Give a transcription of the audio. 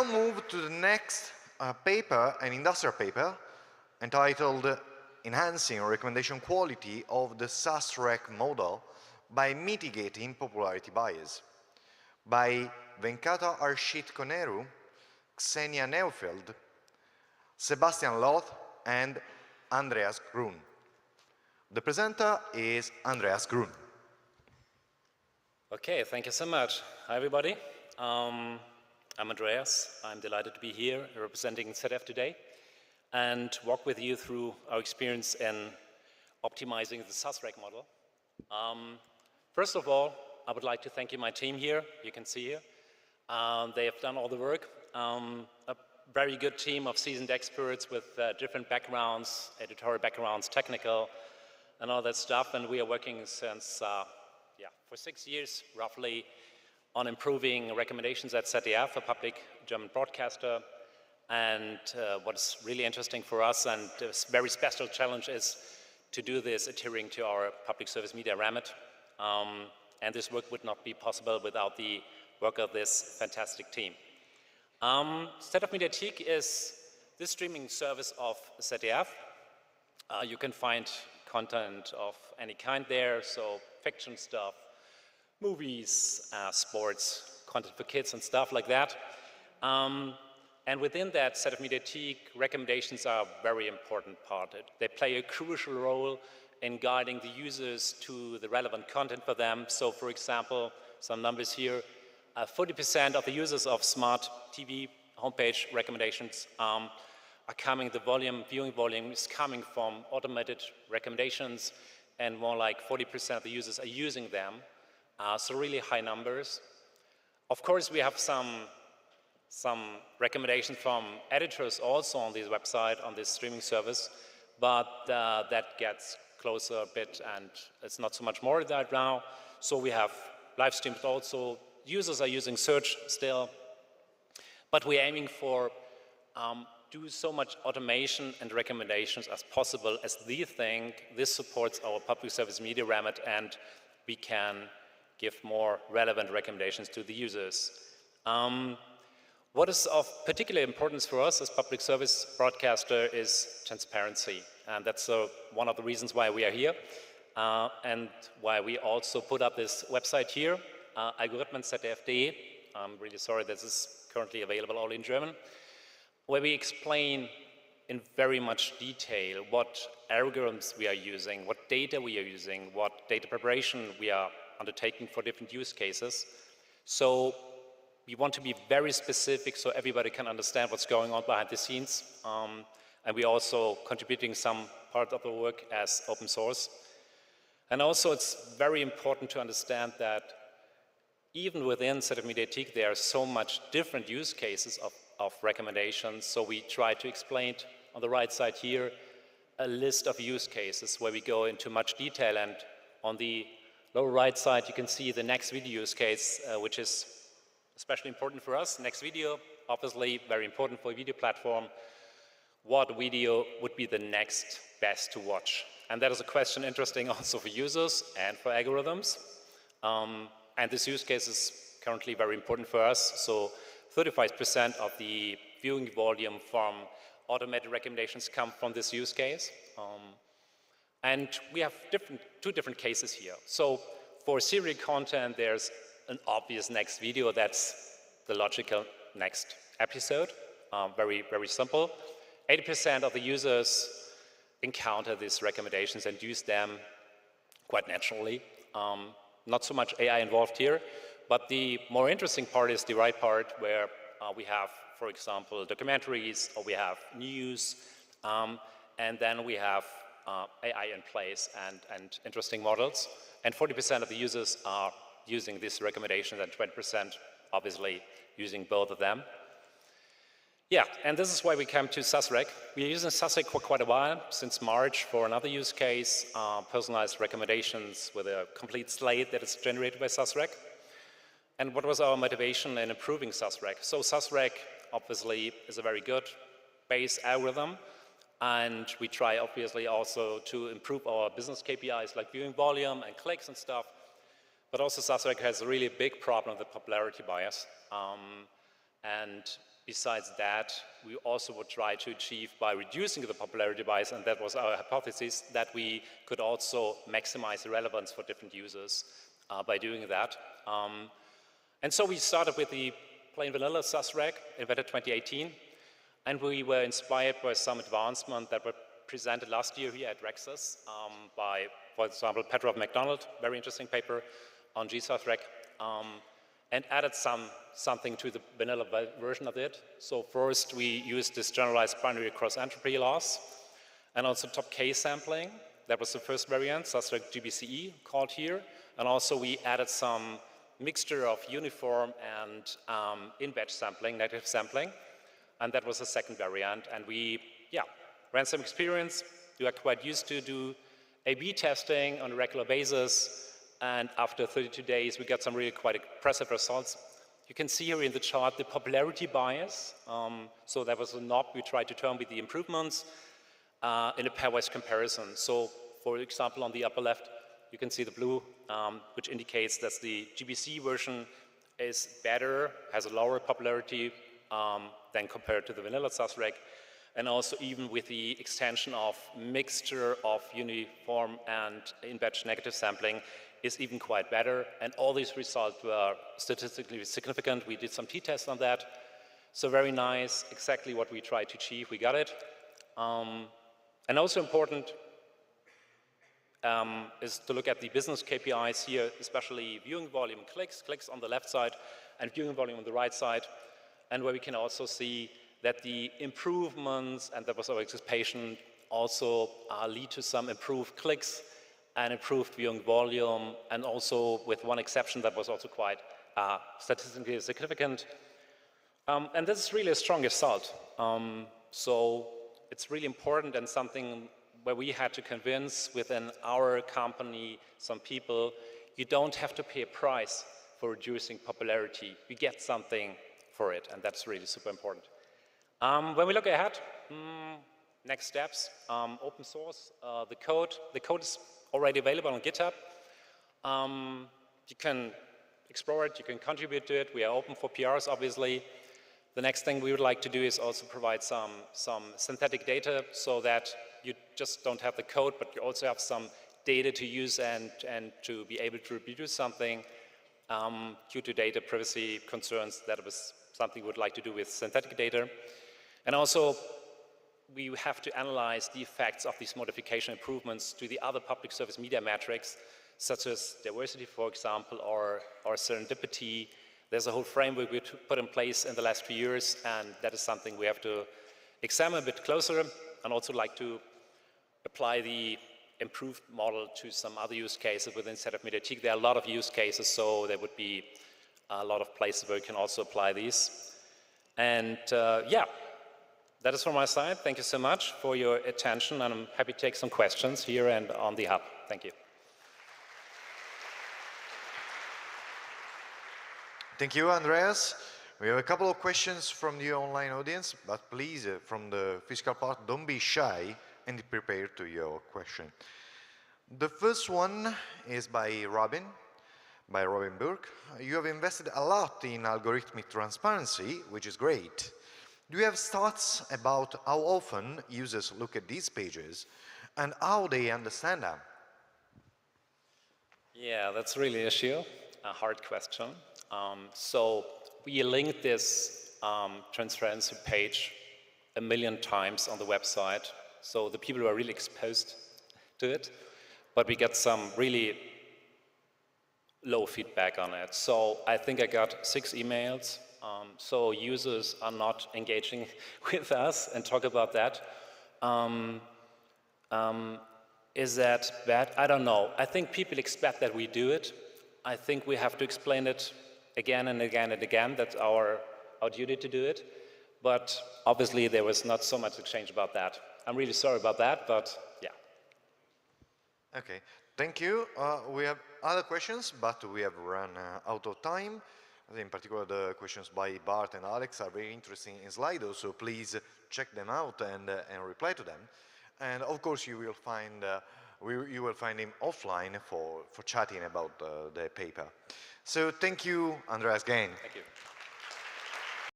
now move to the next paper, an industrial paper, entitled Enhancing Recommendation Quality of the SASRec Model by Mitigating Popularity Bias, by Venkata Harshit Koneru, Xenija Neufeld, Sebastian Loth, and Andreas Grün. The presenter is Andreas Grün. Okay, thank you so much. Hi, everybody. I'm Andreas. I'm delighted to be here representing ZF today and walk with you through our experience in optimizing the SASRec model. First of all, I would like to thank you, my team here. You can see here. They have done all the work. A very good team of seasoned experts with different backgrounds, editorial backgrounds, technical, and all that stuff. And we are working since, for 6 years, roughly, on improving recommendations at ZDF, a public German broadcaster. And what's really interesting for us, and a very special challenge, is to do this adhering to our public service media remit. And this work would not be possible without the work of this fantastic team. ZDF Mediathek is the streaming service of ZDF. You can find content of any kind there, so fiction stuff, movies, sports, content for kids and stuff like that. And within that ZDF Mediathek, recommendations are a very important part. They play a crucial role in guiding the users to the relevant content for them. So, for example, some numbers here. 40% of the users of smart TV homepage recommendations are coming, viewing volume is coming from automated recommendations, and more like 40% of the users are using them. So really high numbers. Of course, we have some recommendations from editors also on this website, on this streaming service, but that gets closer a bit, and it's not so much more right now. So we have live streams also. Users are using search still, but we're aiming for do so much automation and recommendations as possible, as we think this supports our public service media remit, and we can give more relevant recommendations to the users. What is of particular importance for us as public service broadcaster is transparency, and that's one of the reasons why we are here, and why we also put up this website here. Algorithmen.zdf.de. I'm really sorry this is currently available only in German, where we explain in very much detail what algorithms we are using, what data we are using, what data preparation we are undertaking for different use cases. So we want to be very specific so everybody can understand what's going on behind the scenes. And we're also contributing some part of the work as open source. And also it's very important to understand that even within ZDF Mediathek, there are so much different use cases of recommendations. So we try to explain on the right side here a list of use cases where we go into much detail. And on the lower right side, you can see the next video use case, which is especially important for us. Next video, obviously very important for a video platform. What video would be the next best to watch? And that is a question interesting also for users and for algorithms. And this use case is currently very important for us. So 35% of the viewing volume from automated recommendations come from this use case. And we have two different cases here. So for serial content, there's an obvious next video. That's the logical next episode. Very, very simple. 80% of the users encounter these recommendations and use them quite naturally. Not so much AI involved here, but the more interesting part is the right part, where we have, for example, documentaries, or we have news, and then we have AI in place and interesting models. And 40% of the users are using these recommendations, and 20% obviously using both of them. Yeah, and this is why we came to SASRec. We're using SASRec for quite a while, since March, for another use case, personalized recommendations with a complete slate that is generated by SASRec. And what was our motivation in improving SASRec? So SASRec, obviously, is a very good base algorithm, and we try, obviously, also to improve our business KPIs, like viewing volume and clicks and stuff. But also SASRec has a really big problem with popularity bias. And besides that, we also would try to achieve by reducing the popularity bias, and that was our hypothesis, that we could also maximize the relevance for different users by doing that. And so we started with the plain vanilla SASRec, invented 2018, and we were inspired by some advancement that were presented last year here at RecSys by, for example, Petrov McDonald, very interesting paper on GSASRec, and added something to the vanilla version of it. So first we used this generalized binary cross entropy loss and also top K sampling. That was the first variant, SASRec GBCE called here. And also we added some mixture of uniform and in-batch sampling, native sampling. And that was the second variant. And we, ran some experiments. We are quite used to do A/B testing on a regular basis. And after 32 days, we got some really quite impressive results. You can see here in the chart the popularity bias. So that was a knob we tried to turn with the improvements in a pairwise comparison. So for example, on the upper left, you can see the blue, which indicates that the GBC version is better, has a lower popularity than compared to the vanilla SASRec. And also even with the extension of mixture of uniform and in-batch negative sampling is even quite better. And all these results were statistically significant. We did some t-tests on that. So very nice, exactly what we tried to achieve, we got it. And also important is to look at the business KPIs here, especially viewing volume clicks on the left side and viewing volume on the right side. And where we can also see that the improvements, and that was our anticipation, also lead to some improved clicks and improved viewing volume, and also with one exception that was also quite statistically significant. And this is really a strong result. So it's really important and something where we had to convince within our company some people, you don't have to pay a price for reducing popularity. You get something for it, and that's really super important. When we look ahead, next steps, open source, the code is already available on GitHub. You can explore it, you can contribute to it. We are open for PRs, obviously. The next thing we would like to do is also provide some synthetic data so that you just don't have the code, but you also have some data to use and to be able to reproduce something due to data privacy concerns. That was something we would like to do with synthetic data. And also, we have to analyze the effects of these modification improvements to the other public service media metrics, such as diversity, for example, or serendipity. There's a whole framework we put in place in the last few years, and that is something we have to examine a bit closer, and also like to apply the improved model to some other use cases within set of Mediathek. There are a lot of use cases, so there would be a lot of places where you can also apply these. And that is from my side. Thank you so much for your attention, and I'm happy to take some questions here and on the hub. Thank you. Thank you, Andreas. We have a couple of questions from the online audience, but please, from the physical part, don't be shy and be prepared to your question. The first one is by Robin Burke. You have invested a lot in algorithmic transparency, which is great. Do you have thoughts about how often users look at these pages and how they understand them? Yeah, that's really an issue, a hard question. So we linked this transparency page 1 million times on the website, so the people were really exposed to it, but we get some really low feedback on it. So I think I got 6 emails. So users are not engaging with us and talk about that. Is that bad? I don't know. I think people expect that we do it. I think we have to explain it again and again and again. That's our duty to do it. But obviously there was not so much exchange about that. I'm really sorry about that, but yeah. Okay, thank you. We have other questions, but we have run out of time. In particular, the questions by Bart and Alex are very interesting in Slido, so please check them out and reply to them. And of course, you will find him offline for chatting about the paper. So thank you, Andreas, again. Thank you.